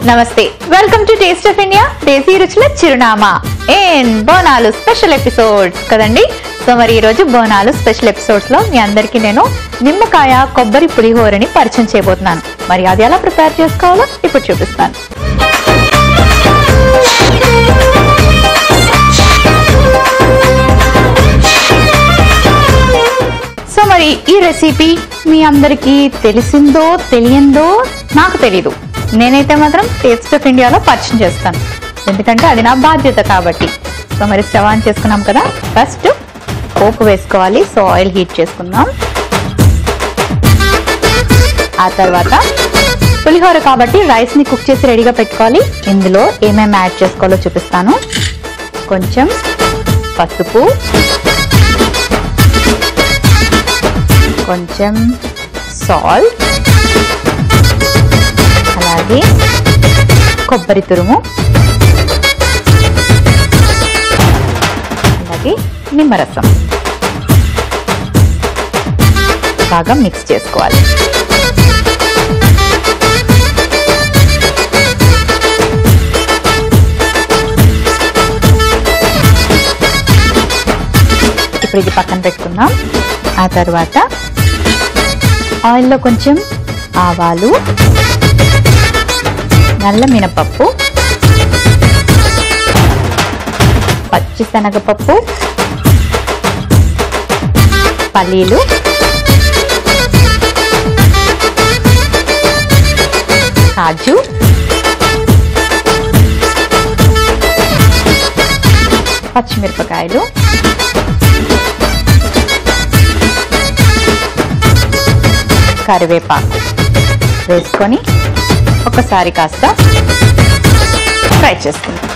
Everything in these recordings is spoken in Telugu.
నమస్తే, welcome to taste of India, దేశీ రుచుల చిరునామా అండ్ బోనాలు స్పెషల్ ఎపిసోడ్స్ కదండి. సో మరి ఈ రోజు బోనాలు స్పెషల్ ఎపిసోడ్స్ లో మీ అందరికీ నేను నిమ్మకాయ కొబ్బరి పులిహోరని పరిచయం చేయబోతున్నాను. మరి అది ఎలా ప్రిపేర్ చేసుకోవాలో ఇప్పుడు చూపిస్తాను. సో మరి ఈ రెసిపీ మీ అందరికీ తెలిసిందో తెలియందో నాకు తెలీదు. నేనైతే మాత్రం టేస్ట్ ఆఫ్ ఇండియాలో పరిచయం చేస్తాను, ఎందుకంటే అది నా బాధ్యత కాబట్టి. సో మరి స్టవ్ ఆన్ చేసుకున్నాం కదా, ఫస్ట్ పోపు వేసుకోవాలి. సో ఆయిల్ హీట్ చేసుకుందాం. ఆ తర్వాత పులిహోర కాబట్టి రైస్ ని కుక్ చేసి రెడీగా పెట్టుకోవాలి. ఇందులో ఏమేమి యాడ్ చేసుకోవాలో చూపిస్తాను. కొంచెం పసుపు, కొంచెం సాల్ట్, అలాగే కొబ్బరి తురుము, అలాగే నిమ్మరసం బాగా మిక్స్ చేసుకోవాలి. ఇప్పుడు ఇది పక్కన పెట్టుకుందాం. ఆ తర్వాత ఆయిల్లో కొంచెం ఆవాలు, నల్ల మినపప్పు, పచ్చిశనగపప్పు, పల్లీలు, కాజు, పచ్చిమిరపకాయలు, కరివేపాకు వేసుకొని ఒకసారి కాస్త ఫ్రై చేసుకుందాం.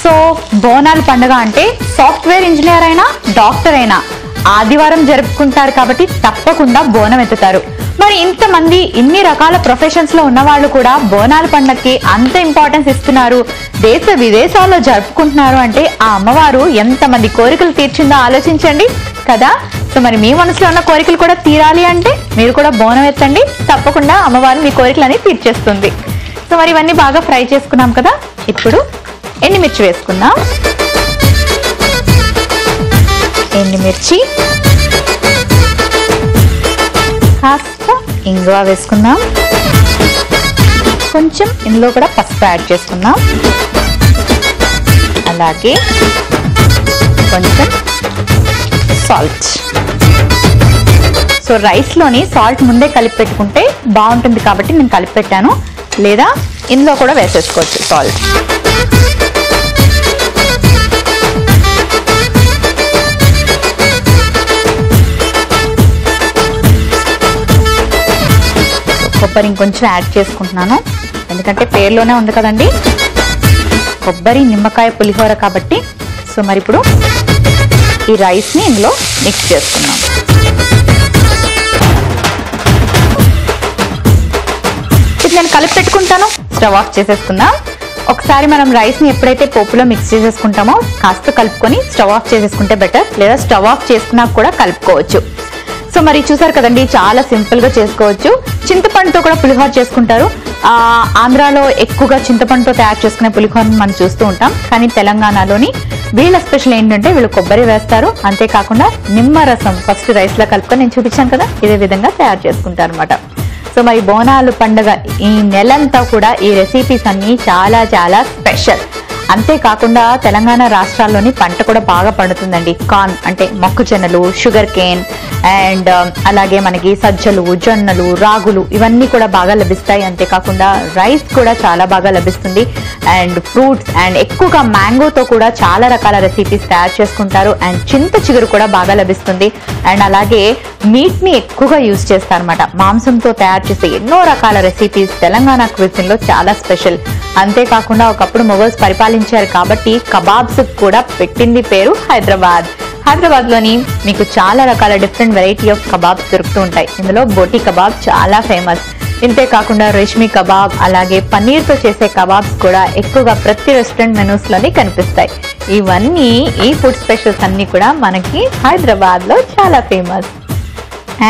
సో బోనాలు పండుగ అంటే సాఫ్ట్వేర్ ఇంజనీర్ అయినా డాక్టర్ అయినా ఆదివారం జరుపుకుంటారు కాబట్టి తప్పకుండా బోనం ఎత్తుతారు. మరి ఇంతమంది ఇన్ని రకాల ప్రొఫెషన్స్ లో ఉన్న వాళ్ళు కూడా బోనాల పండుగకి అంత ఇంపార్టెన్స్ ఇస్తున్నారు, దేశ విదేశాల్లో జరుపుకుంటున్నారు అంటే ఆ అమ్మవారు ఎంతమంది కోరికలు తీర్చిందో ఆలోచించండి కదా. సో మరి మీ మనసులో ఉన్న కోరికలు కూడా తీరాలి అంటే మీరు కూడా బోనం ఎత్తండి, తప్పకుండా అమ్మవారు మీ కోరికలని తీర్చేస్తుంది. సో మరి ఇవన్నీ బాగా ఫ్రై చేసుకున్నాం కదా, ఇప్పుడు ఎండుమిర్చి వేసుకుందాం. ఎండుమిర్చి, కాస్త ఇంగువ వేసుకుందాం. కొంచెం ఇందులో కూడా పసుపు యాడ్ చేసుకుందాం. అలాగే కొంచెం సాల్ట్. సో రైస్ లోని సాల్ట్ ముందే కలిపి పెట్టుకుంటే బాగుంటుంది కాబట్టి నేను కలిపి పెట్టాను, లేదా ఇందులో కూడా వేసేసుకోవచ్చు సాల్ట్. కొబ్బరి ఇంకొంచెం యాడ్ చేసుకుంటున్నాను, ఎందుకంటే పేరులోనే ఉంది కదండి కొబ్బరి నిమ్మకాయ పులిహోర కాబట్టి. సో మరి ఇప్పుడు ఈ రైస్ ని ఇందులో మిక్స్ చేసుకున్నాం. ఇది నేను కలిపి పెట్టుకుంటాను. స్టవ్ ఆఫ్ చేసేసుకుందాం. ఒకసారి మనం రైస్ ని ఎప్పుడైతే పోపులో మిక్స్ చేసేసుకుంటామో కాస్త కలుపుకొని స్టవ్ ఆఫ్ చేసేసుకుంటే బెటర్, లేదా స్టవ్ ఆఫ్ చేసుకున్నా కూడా కలుపుకోవచ్చు. సో మరి చూసారు కదండి, చాలా సింపుల్ గా చేసుకోవచ్చు. చింతపండుతో కూడా పులిహోర చేసుకుంటారు. ఆంధ్రాలో ఎక్కువగా చింతపండుతో తయారు చేసుకునే పులిహోరని మనం చూస్తూ ఉంటాం, కానీ తెలంగాణలోని వీళ్ళ స్పెషల్ ఏంటంటే వీళ్ళు కొబ్బరి వేస్తారు, అంతేకాకుండా నిమ్మరసం ఫస్ట్ రైస్ లో కలుపుకొని నేను చూపించాను కదా, ఇదే విధంగా తయారు చేసుకుంటారు అనమాట. సో మరి బోనాలు పండుగ ఈ నెలంతా కూడా ఈ రెసిపీస్ అన్ని చాలా చాలా స్పెషల్. అంతేకాకుండా తెలంగాణ రాష్ట్రాల్లోని పంట కూడా బాగా పండుతుందండి. కార్న్ అంటే మొక్కజొన్నలు, షుగర్ కేన్, అండ్ అలాగే మనకి సజ్జలు, జొన్నలు, రాగులు ఇవన్నీ కూడా బాగా లభిస్తాయి. అంతేకాకుండా రైస్ కూడా చాలా బాగా లభిస్తుంది, అండ్ ఫ్రూట్స్, అండ్ ఎక్కువగా మ్యాంగోతో కూడా చాలా రకాల రెసిపీస్ తయారు చేసుకుంటారు. అండ్ చింత చిగురు కూడా బాగా లభిస్తుంది. అండ్ అలాగే మీట్ ని ఎక్కువగా యూజ్ చేస్తారన్నమాట. మాంసంతో తయారు చేసే ఎన్నో రకాల రెసిపీస్ తెలంగాణ క్విజిన్ లో చాలా స్పెషల్. అంతేకాకుండా ఒకప్పుడు మొఘల్స్ పరిపాలించారు కాబట్టి కబాబ్స్ కూడా పెట్టింది పేరు హైదరాబాద్. హైదరాబాద్ లోని మీకు చాలా రకాల డిఫరెంట్ వెరైటీ ఆఫ్ కబాబ్స్ దొరుకుతూ ఉంటాయి. ఇందులో బోటి కబాబ్ చాలా ఫేమస్. ఇంతేకాకుండా రేష్మి కబాబ్, అలాగే పన్నీర్తో చేసే కబాబ్స్ కూడా ఎక్కువగా ప్రతి రెస్టారెంట్ మెనూస్ లోని కనిపిస్తాయి. ఇవన్నీ ఈ ఫుడ్ స్పెషల్స్ అన్ని కూడా మనకి హైదరాబాద్ లో చాలా ఫేమస్.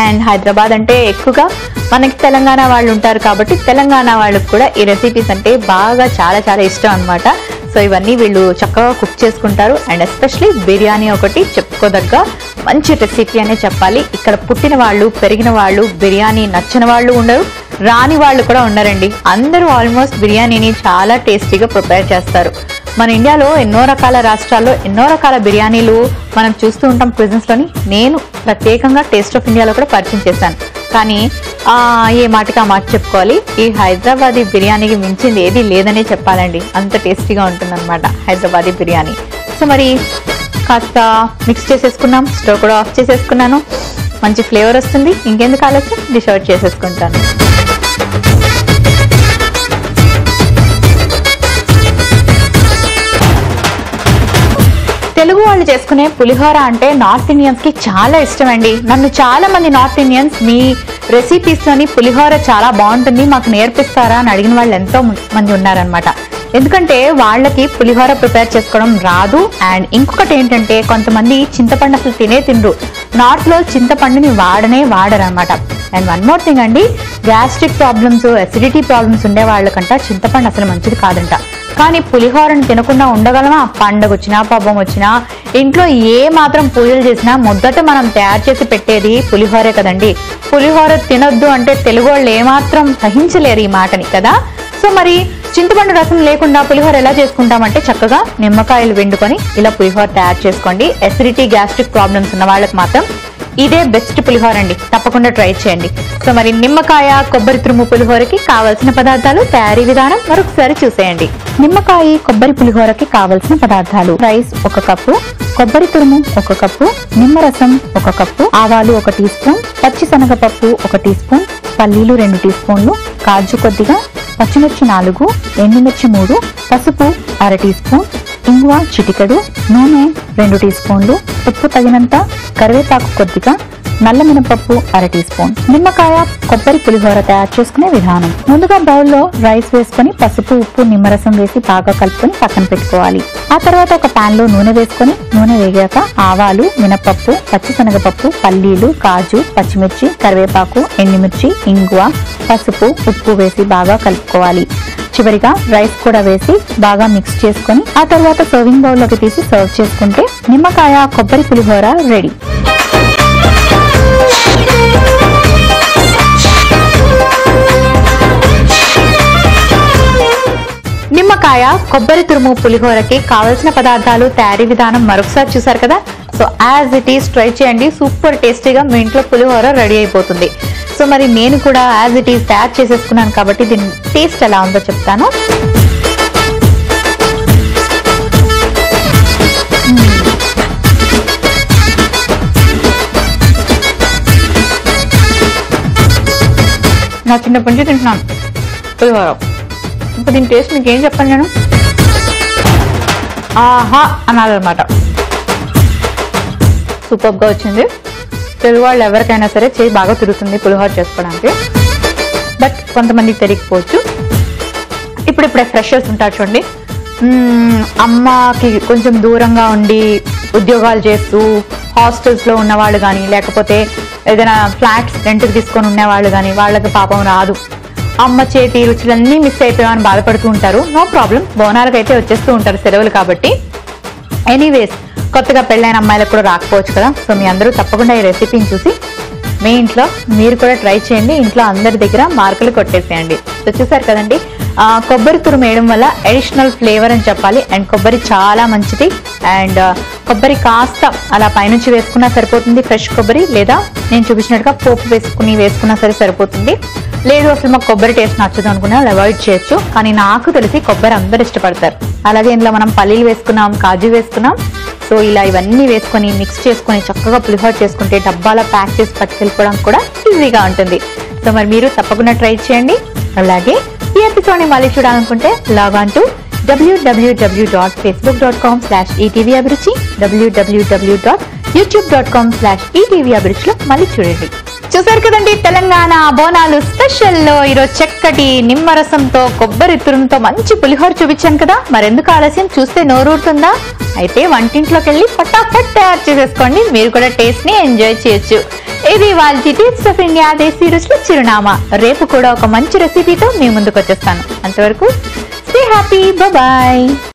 అండ్ హైదరాబాద్ అంటే ఎక్కువగా మనకి తెలంగాణ వాళ్ళు ఉంటారు కాబట్టి తెలంగాణ వాళ్ళకి కూడా ఈ రెసిపీస్ అంటే బాగా చాలా చాలా ఇష్టం అన్నమాట. సో ఇవన్నీ వీళ్ళు చక్కగా కుక్ చేసుకుంటారు. అండ్ ఎస్పెషలీ బిర్యానీ ఒకటి చెప్పుకోదగ్గ మంచి రెసిపీ అనే చెప్పాలి. ఇక్కడ పుట్టిన వాళ్ళు పెరిగిన వాళ్ళు బిర్యానీ నచ్చని వాళ్ళు ఉండరు, రాని వాళ్ళు కూడా ఉన్నారండి. అందరూ ఆల్మోస్ట్ బిర్యానీని చాలా టేస్టీగా ప్రిపేర్ చేస్తారు. మన ఇండియాలో ఎన్నో రకాల రాష్ట్రాల్లో ఎన్నో రకాల బిర్యానీలు మనం చూస్తూ ఉంటాం క్విజిన్స్ లోని. నేను ప్రత్యేకంగా టేస్ట్ ఆఫ్ ఇండియాలో కూడా పరిచయం చేశాను. కానీ ఏ మాటకి ఆ మాట చెప్పుకోవాలి, ఈ హైదరాబాదీ బిర్యానీకి మించింది ఏది లేదనే చెప్పాలండి. అంత టేస్టీగా ఉంటుందన్నమాట హైదరాబాదీ బిర్యానీ. సో మరి కాస్త మిక్స్ చేసేసుకున్నాం, స్టవ్ కూడా ఆఫ్ చేసేసుకున్నాను. మంచి ఫ్లేవర్ వస్తుంది. ఇంకెందుకు ఆలస్యం, డిష్ అవుట్ చేసేసుకుంటాను. తెలుగు వాళ్ళు చేసుకునే పులిహోర అంటే నార్త్ ఇండియన్స్ కి చాలా ఇష్టం అండి. నన్ను చాలా మంది నార్త్ ఇండియన్స్ మీ రెసిపీస్ లోని పులిహోర చాలా బాగుంటుంది, మాకు నేర్పిస్తారా అని అడిగిన వాళ్ళు ఎంతో మంది ఉన్నారనమాట. ఎందుకంటే వాళ్ళకి పులిహోర ప్రిపేర్ చేసుకోవడం రాదు. అండ్ ఇంకొకటి ఏంటంటే కొంతమంది చింతపండు అసలు తినరు. నార్త్ లో చింతపండుని వాడరు అనమాట. అండ్ వన్ మోర్ థింగ్ అండి, గ్యాస్ట్రిక్ ప్రాబ్లమ్స్, అసిడిటీ ప్రాబ్లమ్స్ ఉండే వాళ్ళకంట చింతపండు అసలు మంచిది కాదంట. కానీ పులిహోరను తినకుండా ఉండగలమా? పండగ వచ్చినా పబ్బం వచ్చినా ఇంట్లో ఏ మాత్రం పూజలు చేసినా మొదట మనం తయారు చేసి పెట్టేది పులిహోరే కదండి. పులిహోర తినొద్దు అంటే తెలుగు వాళ్ళు ఏమాత్రం సహించలేరు ఈ మాటని కదా. సో మరి చింతపండు రసం లేకుండా పులిహోర ఎలా చేసుకుంటామంటే చక్కగా నిమ్మకాయలు వెండుకొని ఇలా పులిహోర తయారు చేసుకోండి. ఎసిడిటీ గ్యాస్ట్రిక్ ప్రాబ్లమ్స్ ఉన్న వాళ్ళకి మాత్రం ఇదే బెస్ట్ పులిహోర అండి, తప్పకుండా ట్రై చేయండి. సో మరి నిమ్మకాయ కొబ్బరి తురుము పులిహోరకి కావలసిన పదార్థాలు, తయారీ విధానం మరొకసారి చూసేయండి. నిమ్మకాయ కొబ్బరి పులిహోరకి కావలసిన పదార్థాలు: రైస్ 1 కప్పు, కొబ్బరి తురుము 1 కప్పు, నిమ్మరసం 1 కప్పు, ఆవాలు 1 టీ స్పూన్, పచ్చిశనగపప్పు 1 టీ స్పూన్, పల్లీలు 2 టీ స్పూన్లు, కాజు కొద్దిగా, పచ్చిమిర్చి 4, ఎండుమిర్చి 3, పసుపు 1/2 టీ స్పూన్, ఇంగువ చిటికెడు, నూనె 2 టీ స్పూన్లు, ఉప్పు తగినంత, కరివేపాకు కొద్దిగా, నల్ల మినపప్పు 1/2 టీ స్పూన్. నిమ్మకాయ కొబ్బరి పులిహోర తయారు చేసుకునే విధానం: ముందుగా బౌల్లో రైస్ వేసుకొని పసుపు, ఉప్పు, నిమ్మరసం వేసి బాగా కలుపుకొని పక్కన పెట్టుకోవాలి. ఆ తర్వాత ఒక పాన్ లో నూనె వేసుకొని నూనె వేగాక ఆవాలు, మినపప్పు, పచ్చిశనగపప్పు, పల్లీలు, కాజు, పచ్చిమిర్చి, కరివేపాకు, ఎండుమిర్చి, ఇంగువ, పసుపు, ఉప్పు వేసి బాగా కలుపుకోవాలి. చివరిగా రైస్ కూడా వేసి బాగా మిక్స్ చేసుకొని ఆ తర్వాత సర్వింగ్ బౌల్ లోకి తీసి సర్వ్ చేసుకుంటే నిమ్మకాయ కొబ్బరి పులిహోర రెడీ. నిమ్మకాయ కొబ్బరి తురుము పులిహోరకి కావలసిన పదార్థాలు, తయారీ విధానం మరొకసారి చూసారు కదా. So as it is try చేయండి, సూపర్ టేస్టీగా మీ ఇంట్లో పులిహోర రెడీ అయిపోతుంది. సో మరి నేను కూడా యాజ్ ఇట్ ఈస్ తయారు చేసేసుకున్నాను కాబట్టి దీని టేస్ట్ ఎలా ఉందో చెప్తాను. నా చిన్నప్పటి నుంచి తింటున్నాను పులిహోర. ఇంకా దీని టేస్ట్ మీకు ఏం చెప్పాను నేను, ఆహా అనాలన్నమాట. సూపర్గా వచ్చింది. తెలుగు వాళ్ళు ఎవరికైనా సరే చేయి బాగా తిరుగుతుంది పులిహోర చేసుకోవడానికి. బట్ కొంతమందికి తెలియకపోవచ్చు. ఇప్పుడిప్పుడే ఫ్రెషర్స్ ఉంటారు చూడండి, అమ్మకి కొంచెం దూరంగా ఉండి ఉద్యోగాలు చేస్తూ హాస్టల్స్లో ఉన్నవాళ్ళు కానీ లేకపోతే ఏదైనా ఫ్లాట్స్ రెంట్కి తీసుకొని ఉండేవాళ్ళు కానీ వాళ్ళకి పాపం రాదు, అమ్మ చేతి రుచులన్నీ మిస్ అయిపోయామని బాధపడుతూ ఉంటారు. నో ప్రాబ్లం, బోనాలకు అయితే వచ్చేస్తూ ఉంటారు సెలవులు కాబట్టి. ఎనీవేస్ కొత్తగా పెళ్ళైన అమ్మాయిలకు కూడా రాకపోవచ్చు కదా. సో మీ అందరూ తప్పకుండా ఈ రెసిపీని చూసి మీ ఇంట్లో మీరు కూడా ట్రై చేయండి. ఇంట్లో అందరి దగ్గర మార్కులు కొట్టేసేయండి. సో చూసారు కదండి, కొబ్బరి తురుము వేయడం వల్ల అడిషనల్ ఫ్లేవర్ అని చెప్పాలి. అండ్ కొబ్బరి చాలా మంచిది. అండ్ కొబ్బరి కాస్త అలా పైనుంచి వేసుకున్నా సరిపోతుంది ఫ్రెష్ కొబ్బరి, లేదా నేను చూపించినట్టుగా పోపు వేసుకున్నా సరే సరిపోతుంది. లేదు అసలు మాకు కొబ్బరి టేస్ట్ నచ్చదు అనుకున్నా అవాయిడ్ చేయొచ్చు. కానీ నాకు తెలిసి కొబ్బరి అందరు ఇష్టపడతారు. అలాగే ఇందులో మనం పల్లీలు వేసుకున్నాం, కాజు వేసుకున్నాం. సో ఇలా ఇవన్నీ వేసుకొని మిక్స్ చేసుకొని చక్కగా పులిహోర చేసుకుంటే డబ్బాలో ప్యాక్ చేసి పట్టుకెళ్ళిపోవడం కూడా ఈజీగా ఉంటుంది. సో మరి మీరు తప్పకుండా ట్రై చేయండి. అలాగే ఈ ఎపిసోడ్ని మళ్ళీ చూడాలనుకుంటే log on to www.facebook.com/etvabruchi, www.youtube.com/etvabruchi మళ్ళీ చూడండి. చూసారు కదండి, తెలంగాణ బోనాలు స్పెషల్లో ఈరోజు చక్కటి నిమ్మరసంతో కొబ్బరి తురుముతో మంచి పులిహోర చూపించాను కదా. మరెందుకు ఆలస్యం, చూస్తే నోరూరుతుందా? అయితే వంటింట్లోకి వెళ్ళి ఫటాఫట్ తయారు చేసేసుకోండి. మీరు కూడా టేస్ట్ ని ఎంజాయ్ చేయొచ్చు. ఇది వాళ్ళ టేస్ట్ ఆఫ్ ఇండియా దేశీ రుచుల చిరునామా. రేపు కూడా ఒక మంచి రెసిపీతో మీ ముందుకు వచ్చేస్తాను. అంతవరకు స్టే హ్యాపీ, బాయ్.